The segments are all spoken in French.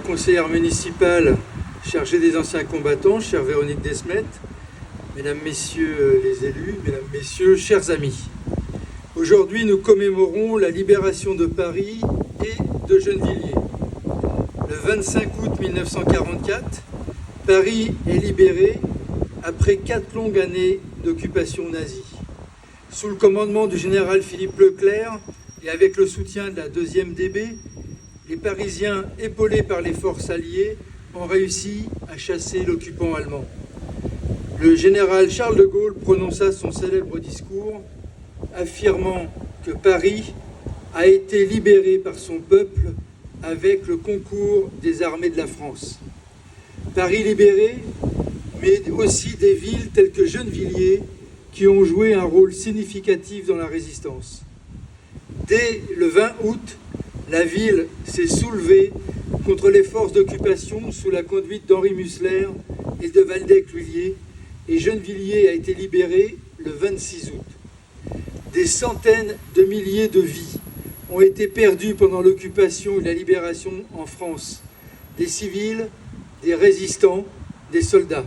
conseillère municipale chargée des anciens combattants, chère Véronique Desmet, mesdames, messieurs les élus, mesdames, messieurs, chers amis. Aujourd'hui, nous commémorons la libération de Paris et de Gennevilliers. Le 25 août 1944, Paris est libéré après 4 longues années d'occupation nazie. Sous le commandement du général Philippe Leclerc et avec le soutien de la 2e DB, les Parisiens, épaulés par les forces alliées, ont réussi à chasser l'occupant allemand. Le général Charles de Gaulle prononça son célèbre discours affirmant que Paris a été libéré par son peuple avec le concours des armées de la France. Paris libéré, mais aussi des villes telles que Gennevilliers qui ont joué un rôle significatif dans la résistance. Dès le 20 août, la ville s'est soulevée contre les forces d'occupation sous la conduite d'Henri Mussler et de Waldeck-Lhuillier, et Gennevilliers a été libéré le 26 août. Des centaines de milliers de vies ont été perdues pendant l'occupation et la libération en France. Des civils, des résistants, des soldats.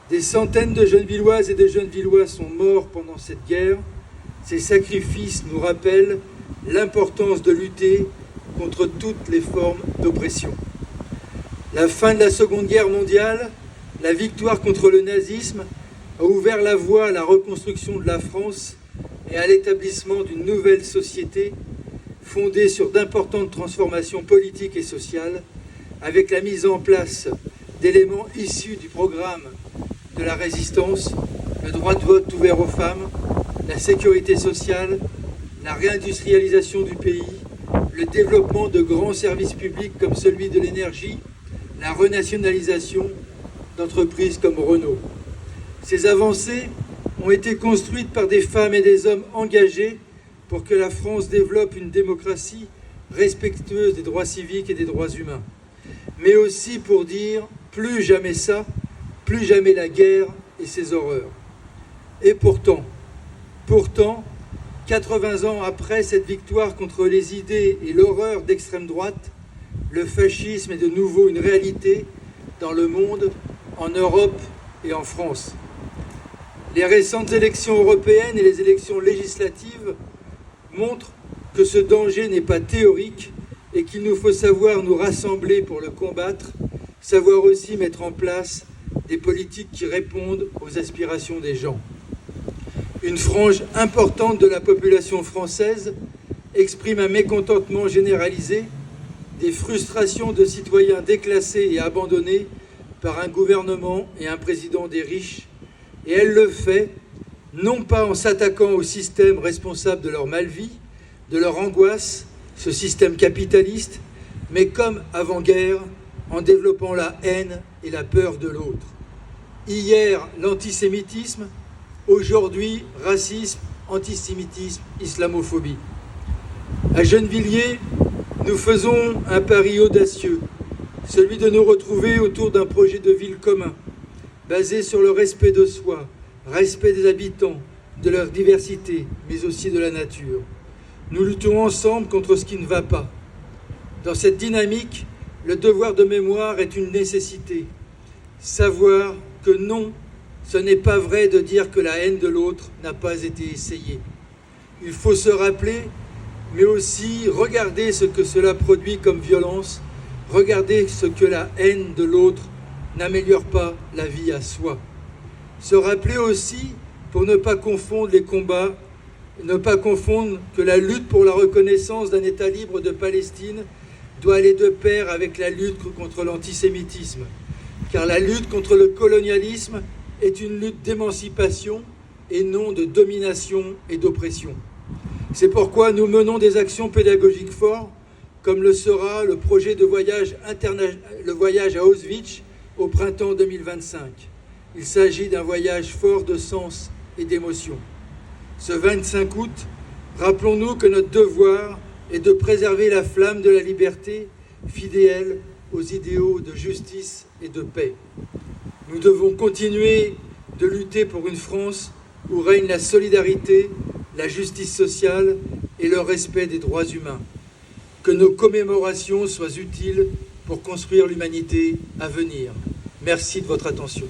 Des centaines de Gennevilloises et de Gennevillois sont morts pendant cette guerre. Ces sacrifices nous rappellent l'importance de lutter contre toutes les formes d'oppression. La fin de la Seconde Guerre mondiale, la victoire contre le nazisme, a ouvert la voie à la reconstruction de la France et à l'établissement d'une nouvelle société fondée sur d'importantes transformations politiques et sociales, avec la mise en place d'éléments issus du programme de la résistance, le droit de vote ouvert aux femmes, la sécurité sociale, la réindustrialisation du pays, le développement de grands services publics comme celui de l'énergie, la renationalisation d'entreprises comme Renault. Ces avancées ont été construites par des femmes et des hommes engagés pour que la France développe une démocratie respectueuse des droits civiques et des droits humains. Mais aussi pour dire plus jamais ça, plus jamais la guerre et ses horreurs. Et pourtant, 80 ans après cette victoire contre les idées et l'horreur d'extrême droite, le fascisme est de nouveau une réalité dans le monde, en Europe et en France. Les récentes élections européennes et les élections législatives montrent que ce danger n'est pas théorique et qu'il nous faut savoir nous rassembler pour le combattre, savoir aussi mettre en place des politiques qui répondent aux aspirations des gens. Une frange importante de la population française exprime un mécontentement généralisé, des frustrations de citoyens déclassés et abandonnés par un gouvernement et un président des riches, et elle le fait non pas en s'attaquant au système responsable de leur mal-vie, de leur angoisse, ce système capitaliste, mais comme avant-guerre, en développant la haine et la peur de l'autre. Hier, l'antisémitisme, aujourd'hui, racisme, antisémitisme, islamophobie. À Gennevilliers, nous faisons un pari audacieux, celui de nous retrouver autour d'un projet de ville commun, basé sur le respect de soi, respect des habitants, de leur diversité, mais aussi de la nature. Nous luttons ensemble contre ce qui ne va pas. Dans cette dynamique, le devoir de mémoire est une nécessité. Savoir que non, ce n'est pas vrai de dire que la haine de l'autre n'a pas été essayée. Il faut se rappeler, mais aussi regarder ce que cela produit comme violence, regarder ce que la haine de l'autre n'améliore pas la vie à soi. Se rappeler aussi, pour ne pas confondre les combats, ne pas confondre que la lutte pour la reconnaissance d'un État libre de Palestine doit aller de pair avec la lutte contre l'antisémitisme, car la lutte contre le colonialisme est une lutte d'émancipation et non de domination et d'oppression. C'est pourquoi nous menons des actions pédagogiques fortes, comme le sera le projet de voyage à Auschwitz au printemps 2025. Il s'agit d'un voyage fort de sens et d'émotion. Ce 25 août, rappelons-nous que notre devoir est de préserver la flamme de la liberté, fidèle aux idéaux de justice et de paix. Nous devons continuer de lutter pour une France où règne la solidarité, la justice sociale et le respect des droits humains. Que nos commémorations soient utiles pour construire l'humanité à venir. Merci de votre attention.